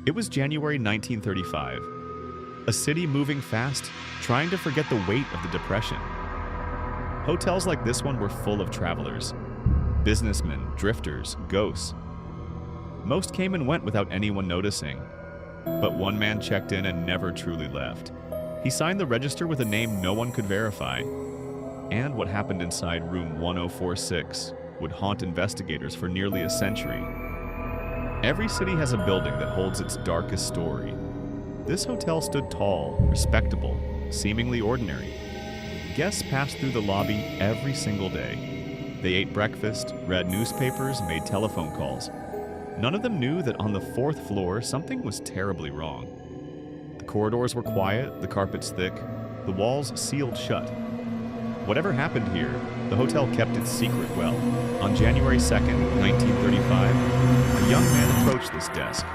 It was January 1935. A city moving fast, trying to forget the weight of the Depression. Hotels like this one were full of travelers. Businessmen, drifters, ghosts. Most came and went without anyone noticing. But one man checked in and never truly left. He signed the register with a name no one could verify. And what happened inside room 1046 would haunt investigators for nearly a century. Every city has a building that holds its darkest story. This hotel stood tall, respectable, seemingly ordinary. Guests passed through the lobby every single day. They ate breakfast, read newspapers, made telephone calls. None of them knew that on the 4th floor, something was terribly wrong. The corridors were quiet, the carpets thick, the walls sealed shut. Whatever happened here, the hotel kept its secret well. On January 2nd, 1935, a young man approached this desk.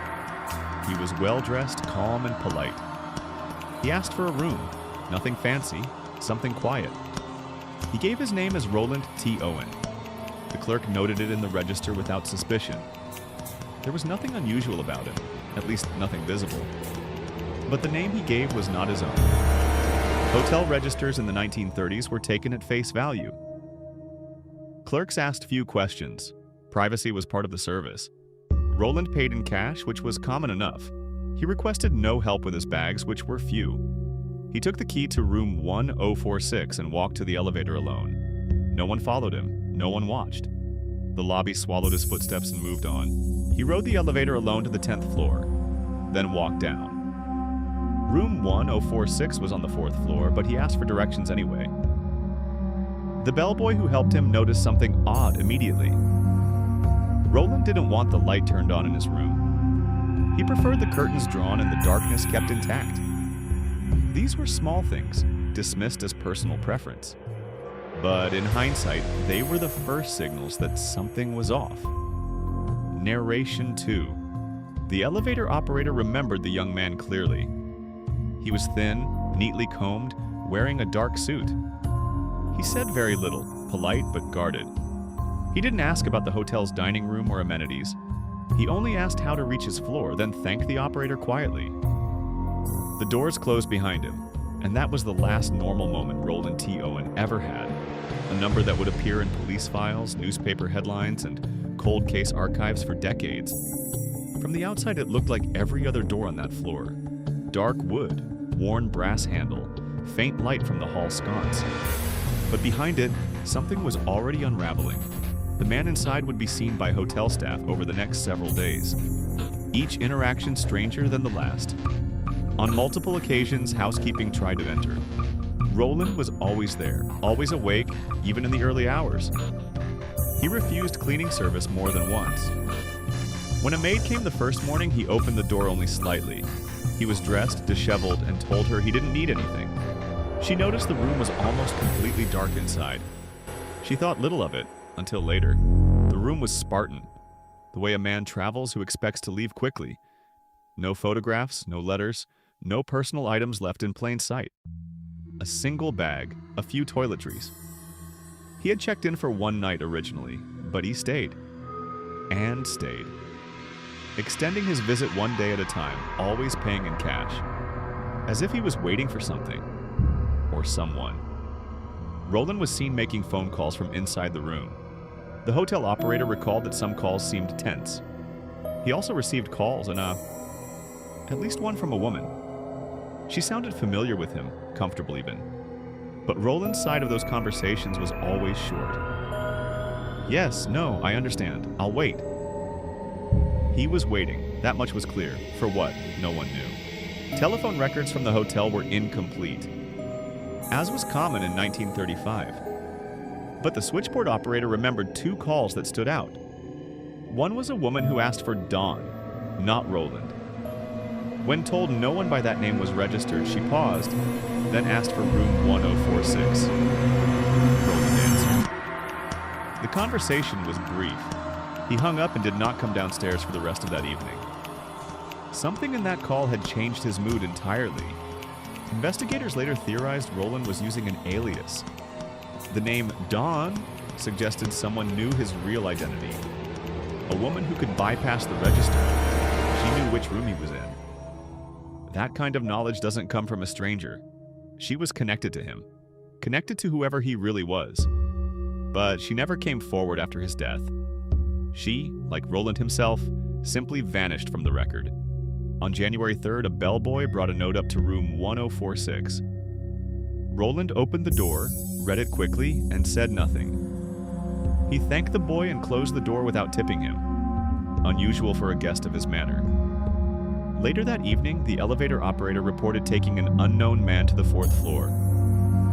He was well-dressed, calm, and polite. He asked for a room. Nothing fancy, something quiet. He gave his name as Roland T. Owen. The clerk noted it in the register without suspicion. There was nothing unusual about him, at least nothing visible. But the name he gave was not his own. Hotel registers in the 1930s were taken at face value. Clerks asked few questions. Privacy was part of the service. Roland paid in cash, which was common enough. He requested no help with his bags, which were few. He took the key to room 1046 and walked to the elevator alone. No one followed him. No one watched. The lobby swallowed his footsteps and moved on. He rode the elevator alone to the 10th floor, then walked down. Room 1046 was on the 4th floor, but he asked for directions anyway. The bellboy who helped him noticed something odd immediately. Roland didn't want the light turned on in his room. He preferred the curtains drawn and the darkness kept intact. These were small things, dismissed as personal preference. But in hindsight, they were the first signals that something was off. Narration 2. The elevator operator remembered the young man clearly. He was thin, neatly combed, wearing a dark suit. He said very little, polite but guarded. He didn't ask about the hotel's dining room or amenities. He only asked how to reach his floor, then thanked the operator quietly. The doors closed behind him, and that was the last normal moment Roland T. Owen ever had. A number that would appear in police files, newspaper headlines, and cold case archives for decades. From the outside, it looked like every other door on that floor. Dark wood, worn brass handle, faint light from the hall sconce. But behind it, something was already unraveling. The man inside would be seen by hotel staff over the next several days. Each interaction stranger than the last. On multiple occasions, housekeeping tried to enter. Roland was always there, always awake, even in the early hours. He refused cleaning service more than once. When a maid came the first morning, he opened the door only slightly. He was dressed, disheveled, and told her he didn't need anything. She noticed the room was almost completely dark inside. She thought little of it, until later. The room was Spartan, the way a man travels who expects to leave quickly. No photographs, no letters, no personal items left in plain sight. A single bag, a few toiletries. He had checked in for one night originally, but he stayed. And stayed. Extending his visit one day at a time, always paying in cash. As if he was waiting for something. Or someone. Roland was seen making phone calls from inside the room. The hotel operator recalled that some calls seemed tense. He also received calls and at least one from a woman. She sounded familiar with him, comfortable even. But Roland's side of those conversations was always short. Yes, no, I understand. I'll wait. He was waiting, that much was clear. For what? No one knew. Telephone records from the hotel were incomplete, as was common in 1935. But the switchboard operator remembered two calls that stood out. One was a woman who asked for Dawn, not Roland. When told no one by that name was registered, she paused, then asked for room 1046. Roland answered. The conversation was brief. He hung up and did not come downstairs for the rest of that evening. Something in that call had changed his mood entirely. Investigators later theorized Roland was using an alias. The name Dawn suggested someone knew his real identity. A woman who could bypass the register. She she knew which room he was in. That kind of knowledge doesn't come from a stranger. She was connected to him, connected to whoever he really was. But she never came forward after his death. She, like Roland himself, simply vanished from the record. On January 3rd, a bellboy brought a note up to room 1046. Roland opened the door, read it quickly, and said nothing. He thanked the boy and closed the door without tipping him, unusual for a guest of his manner. Later that evening, the elevator operator reported taking an unknown man to the 4th floor.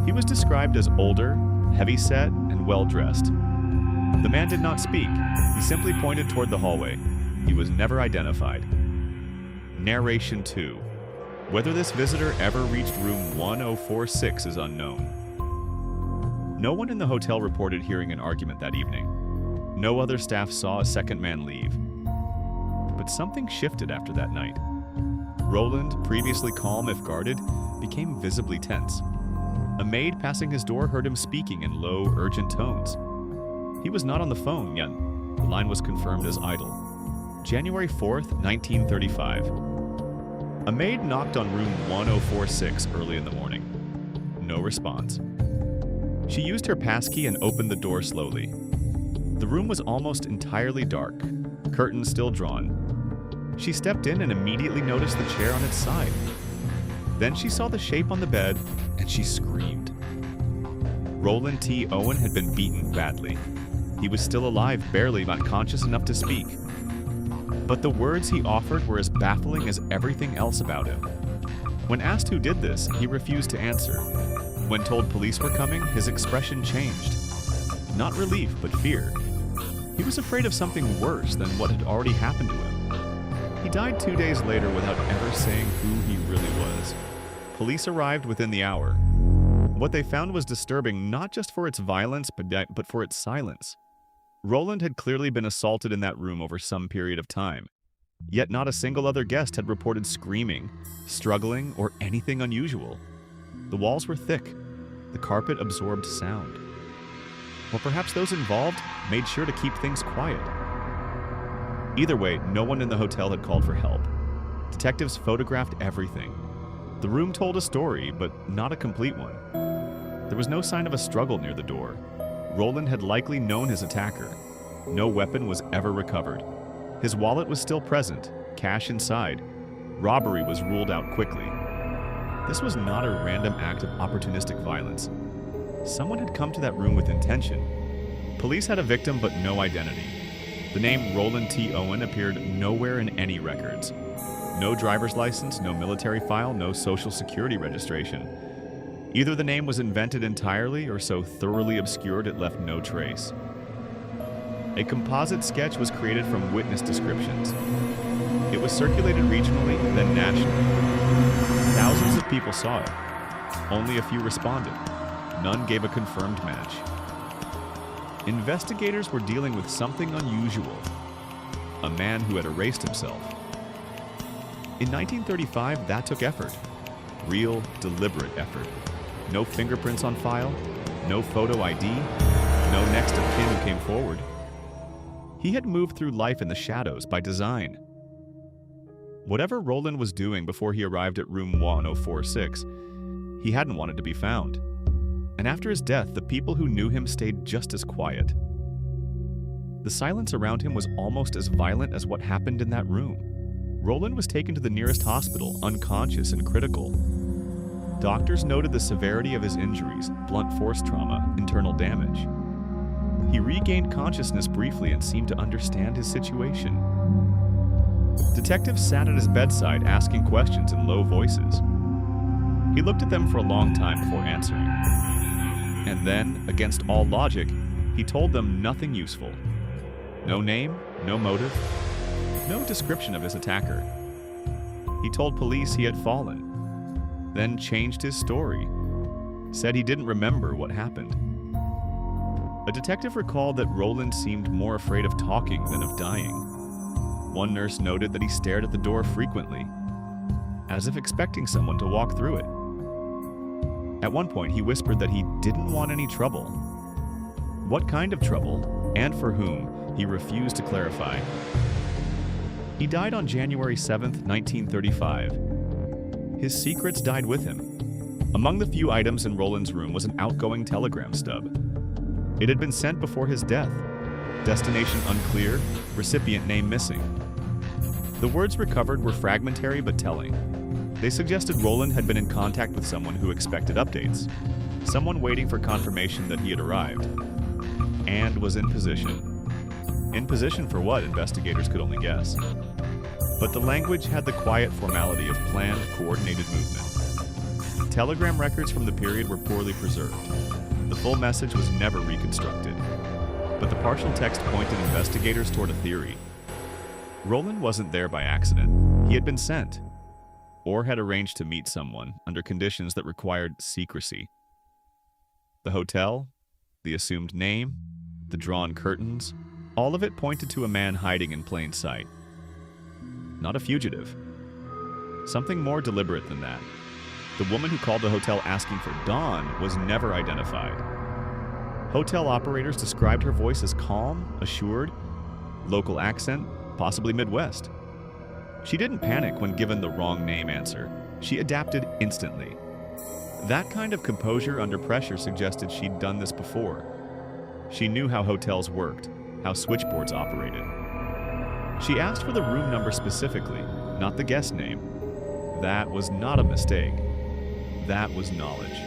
He was described as older, heavy-set, and well-dressed. The man did not speak. He simply pointed toward the hallway. He was never identified. Narration 2. Whether this visitor ever reached room 1046 is unknown. No one in the hotel reported hearing an argument that evening. No other staff saw a second man leave. But something shifted after that night. Roland, previously calm if guarded, became visibly tense. A maid passing his door heard him speaking in low, urgent tones. He was not on the phone, yet the line was confirmed as idle. January 4th, 1935. A maid knocked on room 1046 early in the morning. No response. She used her passkey and opened the door slowly. The room was almost entirely dark, curtains still drawn. She stepped in and immediately noticed the chair on its side. Then she saw the shape on the bed, and she screamed. Roland T. Owen had been beaten badly. He was still alive, barely not conscious enough to speak. But the words he offered were as baffling as everything else about him. When asked who did this, he refused to answer. When told police were coming, his expression changed. Not relief, but fear. He was afraid of something worse than what had already happened to him. He died 2 days later without ever saying who he really was. Police arrived within the hour. What they found was disturbing not just for its violence, but for its silence. Roland had clearly been assaulted in that room over some period of time. Yet not a single other guest had reported screaming, struggling, or anything unusual. The walls were thick. The carpet absorbed sound. Or perhaps those involved made sure to keep things quiet. Either way, no one in the hotel had called for help. Detectives photographed everything. The room told a story, but not a complete one. There was no sign of a struggle near the door. Roland had likely known his attacker. No weapon was ever recovered. His wallet was still present, cash inside. Robbery was ruled out quickly. This was not a random act of opportunistic violence. Someone had come to that room with intention. Police had a victim but no identity. The name Roland T. Owen appeared nowhere in any records. No driver's license, no military file, no social security registration. Either the name was invented entirely or so thoroughly obscured it left no trace. A composite sketch was created from witness descriptions. It was circulated regionally, then nationally. Thousands of people saw it. Only a few responded. None gave a confirmed match. Investigators were dealing with something unusual. A man who had erased himself. In 1935, that took effort. Real, deliberate effort. No fingerprints on file, no photo ID, no next of kin who came forward. He had moved through life in the shadows by design. Whatever Roland was doing before he arrived at room 1046, he hadn't wanted to be found. And after his death, the people who knew him stayed just as quiet. The silence around him was almost as violent as what happened in that room. Roland was taken to the nearest hospital, unconscious and critical. Doctors noted the severity of his injuries, blunt force trauma, internal damage. He regained consciousness briefly and seemed to understand his situation. Detectives sat at his bedside asking questions in low voices. He looked at them for a long time before answering. And then, against all logic, he told them nothing useful. No name, no motive, no description of his attacker. He told police he had fallen, then changed his story, said he didn't remember what happened. A detective recalled that Roland seemed more afraid of talking than of dying. One nurse noted that he stared at the door frequently, as if expecting someone to walk through it. At one point, he whispered that he didn't want any trouble. What kind of trouble, and for whom, he refused to clarify. He died on January 7, 1935. His secrets died with him. Among the few items in Roland's room was an outgoing telegram stub. It had been sent before his death. Destination unclear, recipient name missing. The words recovered were fragmentary but telling. They suggested Roland had been in contact with someone who expected updates, someone waiting for confirmation that he had arrived, and was in position. In position for what, investigators could only guess. But the language had the quiet formality of planned, coordinated movement. Telegram records from the period were poorly preserved. The full message was never reconstructed. But the partial text pointed investigators toward a theory. Roland wasn't there by accident. He had been sent, or had arranged to meet someone under conditions that required secrecy. The hotel, the assumed name, the drawn curtains, all of it pointed to a man hiding in plain sight. Not a fugitive. Something more deliberate than that. The woman who called the hotel asking for Dawn was never identified. Hotel operators described her voice as calm, assured, local accent, possibly Midwest. She didn't panic when given the wrong name answer. She adapted instantly. That kind of composure under pressure suggested she'd done this before. She knew how hotels worked, how switchboards operated. She asked for the room number specifically, not the guest name. That was not a mistake. That was knowledge.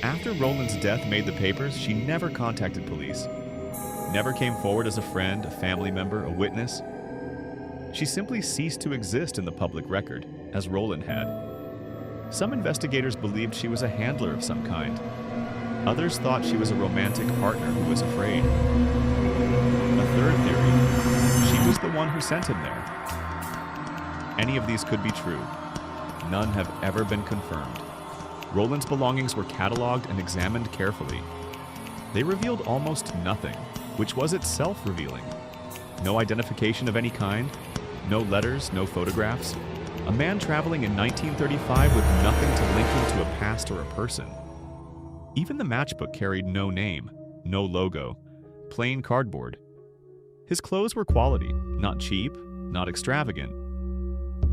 After Roland's death made the papers, she never contacted police. Never came forward as a friend, a family member, a witness. She simply ceased to exist in the public record, as Roland had. Some investigators believed she was a handler of some kind. Others thought she was a romantic partner who was afraid. A third theory, she was the one who sent him there. Any of these could be true. None have ever been confirmed. Roland's belongings were cataloged and examined carefully. They revealed almost nothing, which was itself revealing. No identification of any kind, no letters, no photographs. A man traveling in 1935 with nothing to link him to a past or a person. Even the matchbook carried no name, no logo, plain cardboard. His clothes were quality, not cheap, not extravagant.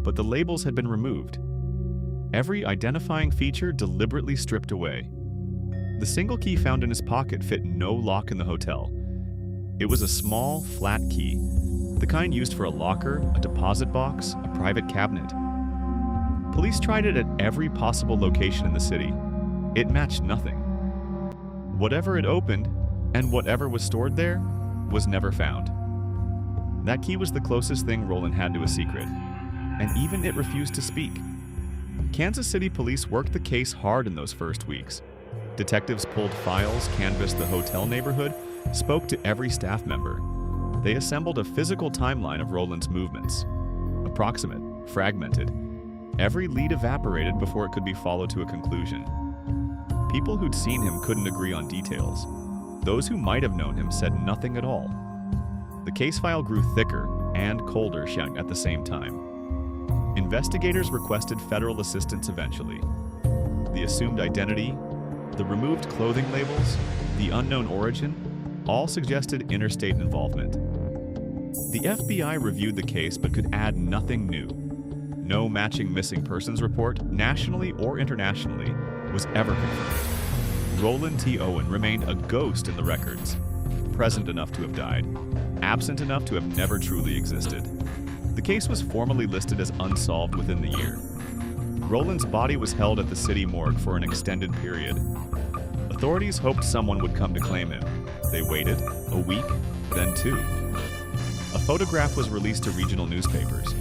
But the labels had been removed. Every identifying feature deliberately stripped away. The single key found in his pocket fit no lock in the hotel. It was a small, flat key, the kind used for a locker, a deposit box, a private cabinet. Police tried it at every possible location in the city. It matched nothing. Whatever it opened, and whatever was stored there, was never found. That key was the closest thing Roland had to a secret, and even it refused to speak. Kansas City police worked the case hard in those first weeks. Detectives pulled files, canvassed the hotel neighborhood, spoke to every staff member. They assembled a physical timeline of Roland's movements. Approximate, fragmented. Every lead evaporated before it could be followed to a conclusion. People who'd seen him couldn't agree on details. Those who might have known him said nothing at all. The case file grew thicker and colder at the same time. Investigators requested federal assistance eventually. The assumed identity, the removed clothing labels, the unknown origin, all suggested interstate involvement. The FBI reviewed the case but could add nothing new. No matching missing persons report, nationally or internationally, was ever confirmed. Roland T. Owen remained a ghost in the records, present enough to have died, absent enough to have never truly existed. The case was formally listed as unsolved within the year. Roland's body was held at the city morgue for an extended period. Authorities hoped someone would come to claim him. They waited, a week, then 2. A photograph was released to regional newspapers.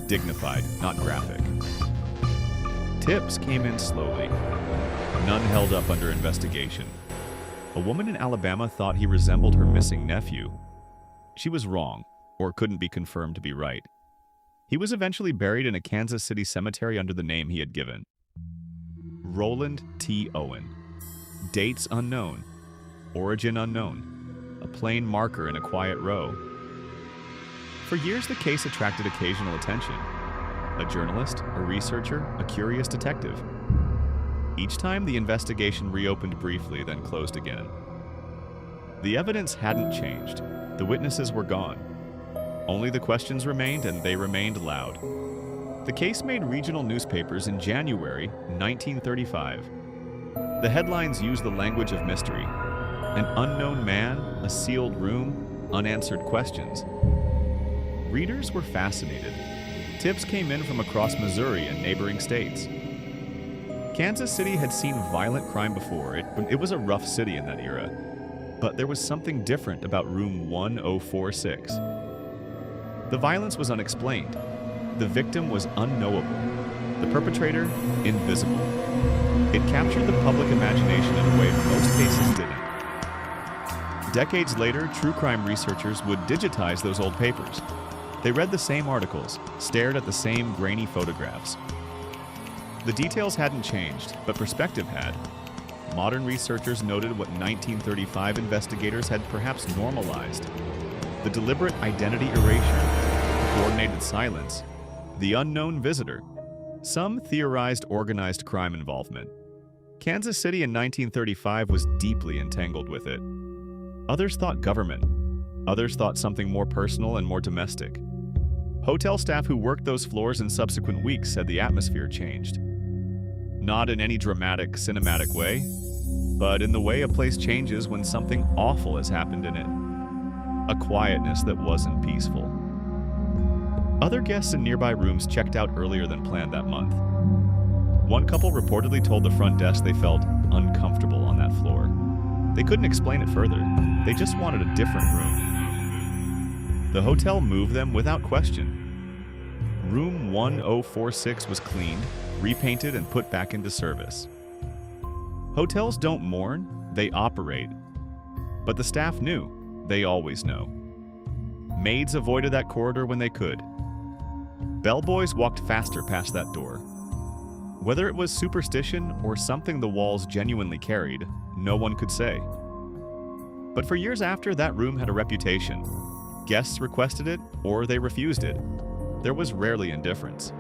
Dignified, not graphic. Tips came in slowly. None held up under investigation. A woman in Alabama thought he resembled her missing nephew. She was wrong, or couldn't be confirmed to be right. He was eventually buried in a Kansas City cemetery under the name he had given. Roland T. Owen. Dates unknown. Origin unknown. A plain marker in a quiet row. For years, the case attracted occasional attention. A journalist, a researcher, a curious detective. Each time, the investigation reopened briefly, then closed again. The evidence hadn't changed. The witnesses were gone. Only the questions remained, and they remained loud. The case made regional newspapers in January 1935. The headlines used the language of mystery. An unknown man, a sealed room, unanswered questions. Readers were fascinated. Tips came in from across Missouri and neighboring states. Kansas City had seen violent crime before. It was a rough city in that era. But there was something different about room 1046. The violence was unexplained. The victim was unknowable. The perpetrator, invisible. It captured the public imagination in a way most cases didn't. Decades later, true crime researchers would digitize those old papers. They read the same articles, stared at the same grainy photographs. The details hadn't changed, but perspective had. Modern researchers noted what 1935 investigators had perhaps normalized: the deliberate identity erasure, the coordinated silence, the unknown visitor. Some theorized organized crime involvement. Kansas City in 1935 was deeply entangled with it. Others thought government. Others thought something more personal and more domestic. Hotel staff who worked those floors in subsequent weeks said the atmosphere changed. Not in any dramatic, cinematic way, but in the way a place changes when something awful has happened in it. A quietness that wasn't peaceful. Other guests in nearby rooms checked out earlier than planned that month. One couple reportedly told the front desk they felt uncomfortable on that floor. They couldn't explain it further. They just wanted a different room. The hotel moved them without question. Room 1046 was cleaned, repainted, and put back into service. Hotels don't mourn, they operate. But the staff knew. They always know. Maids avoided that corridor when they could. Bellboys walked faster past that door. Whether it was superstition or something the walls genuinely carried, no one could say. But for years after, that room had a reputation. Guests requested it or they refused it. There was rarely indifference.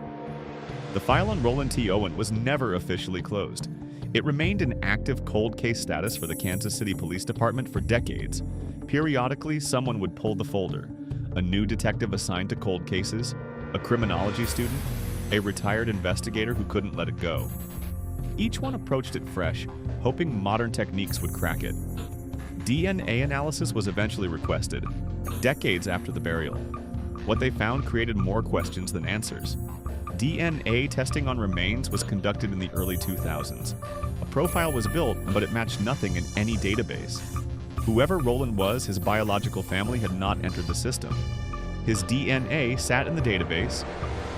The file on Roland T. Owen was never officially closed. It remained in active cold case status for the Kansas City Police Department for decades. Periodically, someone would pull the folder. A new detective assigned to cold cases, a criminology student, a retired investigator who couldn't let it go. Each one approached it fresh, hoping modern techniques would crack it. DNA analysis was eventually requested, decades after the burial. What they found created more questions than answers. DNA testing on remains was conducted in the early 2000s. A profile was built, but it matched nothing in any database. Whoever Roland was, his biological family had not entered the system. His DNA sat in the database,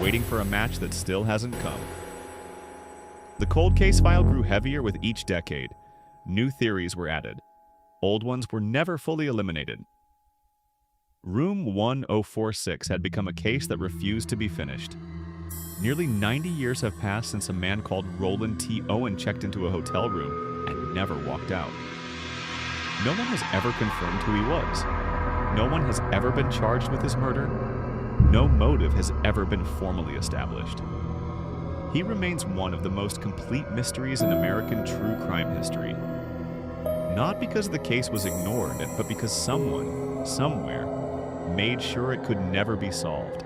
waiting for a match that still hasn't come. The cold case file grew heavier with each decade. New theories were added. Old ones were never fully eliminated. Room 1046 had become a case that refused to be finished. Nearly 90 years have passed since a man called Roland T. Owen checked into a hotel room and never walked out. No one has ever confirmed who he was. No one has ever been charged with his murder. No motive has ever been formally established. He remains one of the most complete mysteries in American true crime history. Not because the case was ignored, but because someone, somewhere, made sure it could never be solved.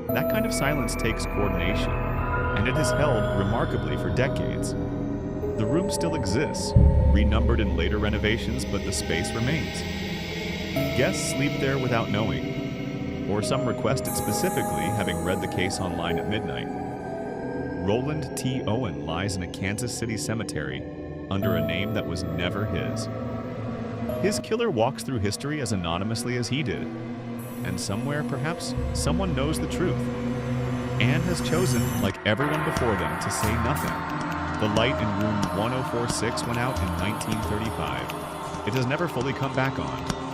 That kind of silence takes coordination, and it has held remarkably for decades. The room still exists, renumbered in later renovations, but the space remains. Guests sleep there without knowing, or some request it specifically, having read the case online at midnight. Roland T. Owen lies in a Kansas City cemetery under a name that was never his. His killer walks through history as anonymously as he did, and somewhere, perhaps, someone knows the truth and has chosen, like everyone before them, to say nothing. The light in room 1046 went out in 1935. It has never fully come back on.